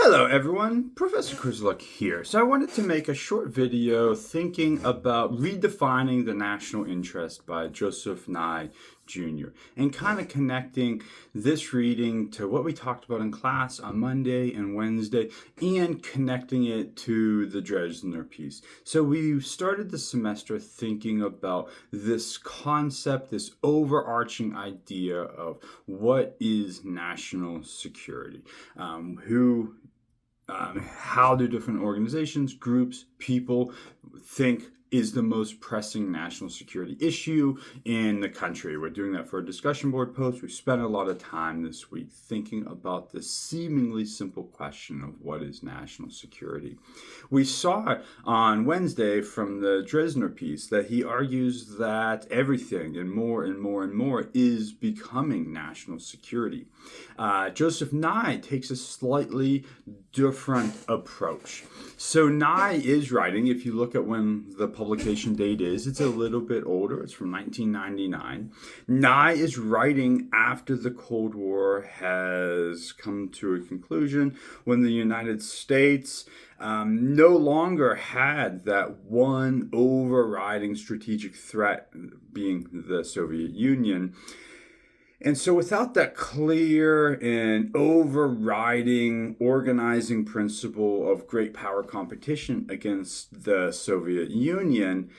Hello everyone, Professor Krizluk here. So I wanted to make a short video thinking about Redefining the National Interest by Joseph Nye Jr. and kind of connecting this reading to what we talked about in class on Monday and Wednesday and connecting it to the Drezner piece. So we started the semester thinking about this concept, this overarching idea of what is national security, how do different organizations, groups, people think is the most pressing national security issue in the country. We're doing that for a discussion board post. We spent a lot of time this week thinking about the seemingly simple question of what is national security. We saw on Wednesday from the Drezner piece that he argues that everything and more and more and more is becoming national security. Joseph Nye takes a slightly different approach. So Nye is writing, if you look at when the publication date is, it's a little bit older. It's from 1999. Nye is writing after the Cold War has come to a conclusion, when the United States no longer had that one overriding strategic threat, being the Soviet Union. And so without that clear and overriding organizing principle of great power competition against the Soviet Union,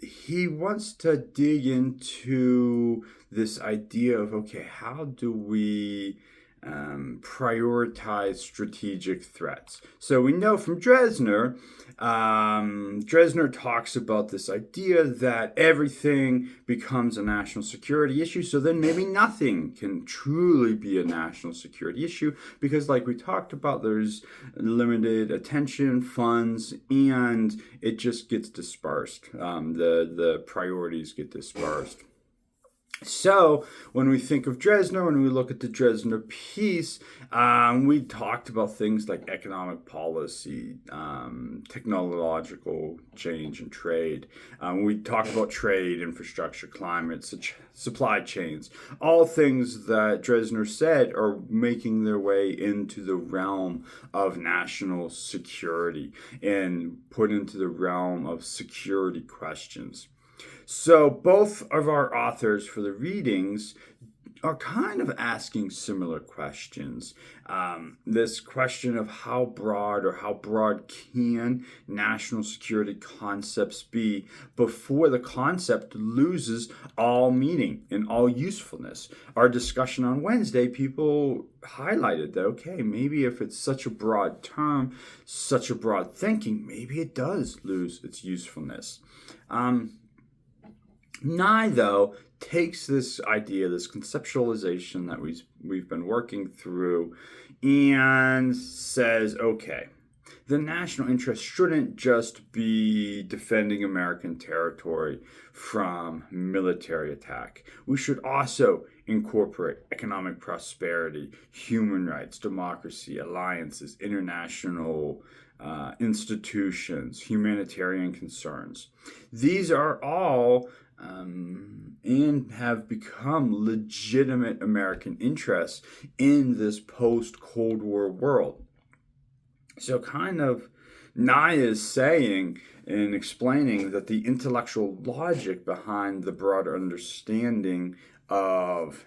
he wants to dig into this idea of, okay, how do we prioritize strategic threats? So we know from Drezner, Drezner talks about this idea that everything becomes a national security issue, so then maybe nothing can truly be a national security issue because, like we talked about, there's limited attention, funds, and it just gets dispersed. The priorities get dispersed. So when we think of Drezner, when we look at the Drezner piece, we talked about things like economic policy, technological change and trade. We talked about trade, infrastructure, climate, supply chains, all things that Drezner said are making their way into the realm of national security and put into the realm of security questions. So both of our authors for the readings are kind of asking similar questions. This question of how broad can national security concepts be before the concept loses all meaning and all usefulness. Our discussion on Wednesday, people highlighted that, okay, maybe if it's such a broad term, such a broad thinking, maybe it does lose its usefulness. Nye, though, takes this idea, this conceptualization that we've been working through, and says, okay, the national interest shouldn't just be defending American territory from military attack. We should also incorporate economic prosperity, human rights, democracy, alliances, international institutions, humanitarian concerns. These are all and have become legitimate American interests in this post-Cold War world. So kind of Nye is saying and explaining that the intellectual logic behind the broader understanding of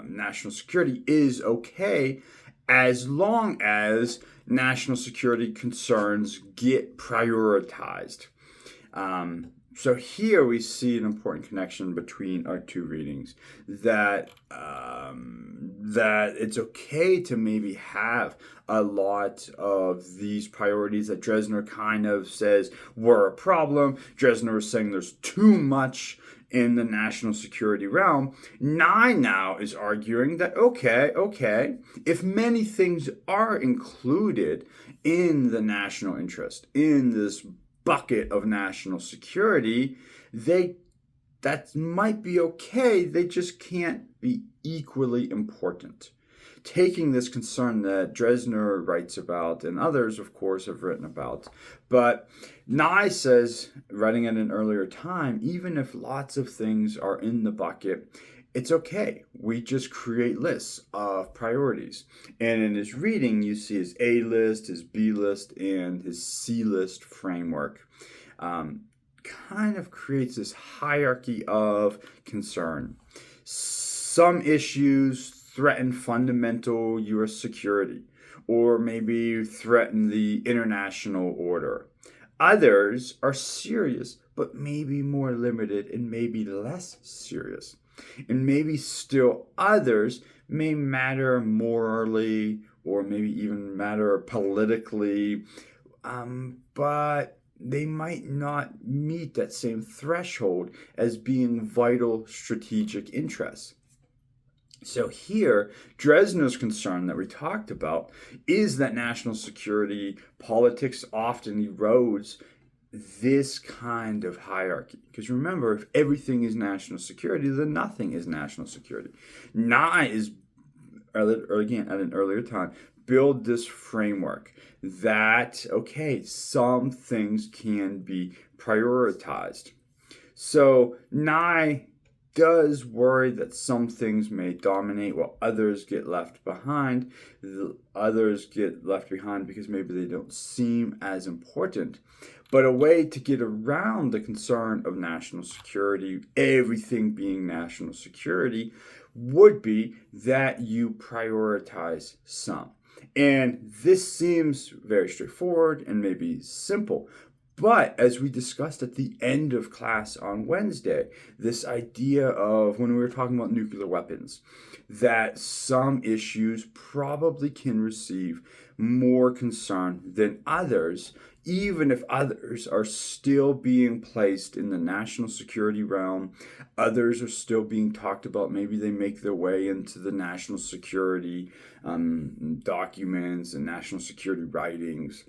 national security is okay as long as national security concerns get prioritized. So here we see an important connection between our two readings, that it's okay to maybe have a lot of these priorities that Drezner kind of says were a problem. Drezner was saying there's too much in the national security realm. Nye now is arguing that, okay, if many things are included in the national interest, in this bucket of national security, that might be okay. They just can't be equally important. Taking this concern that Drezner writes about, and others, of course, have written about. But Nye says, writing at an earlier time, even if lots of things are in the bucket, it's okay. We just create lists of priorities. And in his reading, you see his A list, his B list, and his C list framework. Kind of creates this hierarchy of concern. Some issues threaten fundamental U.S. security, or maybe threaten the international order. Others are serious, but maybe more limited and maybe less serious. And maybe still others may matter morally or maybe even matter politically, but they might not meet that same threshold as being vital strategic interests. So here, Drezner's concern that we talked about is that national security politics often erodes this kind of hierarchy. Because remember, if everything is national security, then nothing is national security. Nye is, again, at an earlier time, build this framework that, okay, some things can be prioritized. So Nye does worry that some things may dominate while others get left behind. The others get left behind because maybe they don't seem as important. But a way to get around the concern of national security, everything being national security, would be that you prioritize some. And this seems very straightforward and maybe simple. But as we discussed at the end of class on Wednesday, this idea of when we were talking about nuclear weapons, that some issues probably can receive more concern than others, even if others are still being placed in the national security realm. Others are still being talked about. Maybe they make their way into the national security documents and national security writings.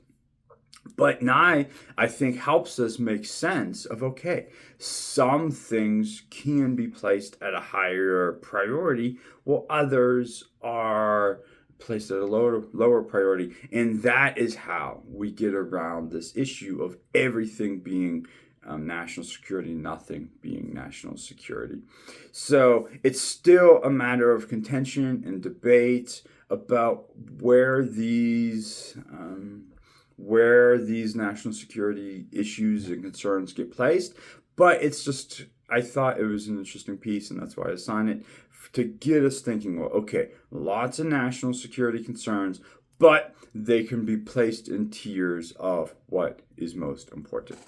But Nye, I think, helps us make sense of, okay, some things can be placed at a higher priority while others are placed at a lower priority. And that is how we get around this issue of everything being national security, nothing being national security. So it's still a matter of contention and debate about where these national security issues and concerns get placed. But it's just, I thought it was an interesting piece, and that's why I assigned it, to get us thinking, well, okay, lots of national security concerns, but they can be placed in tiers of what is most important.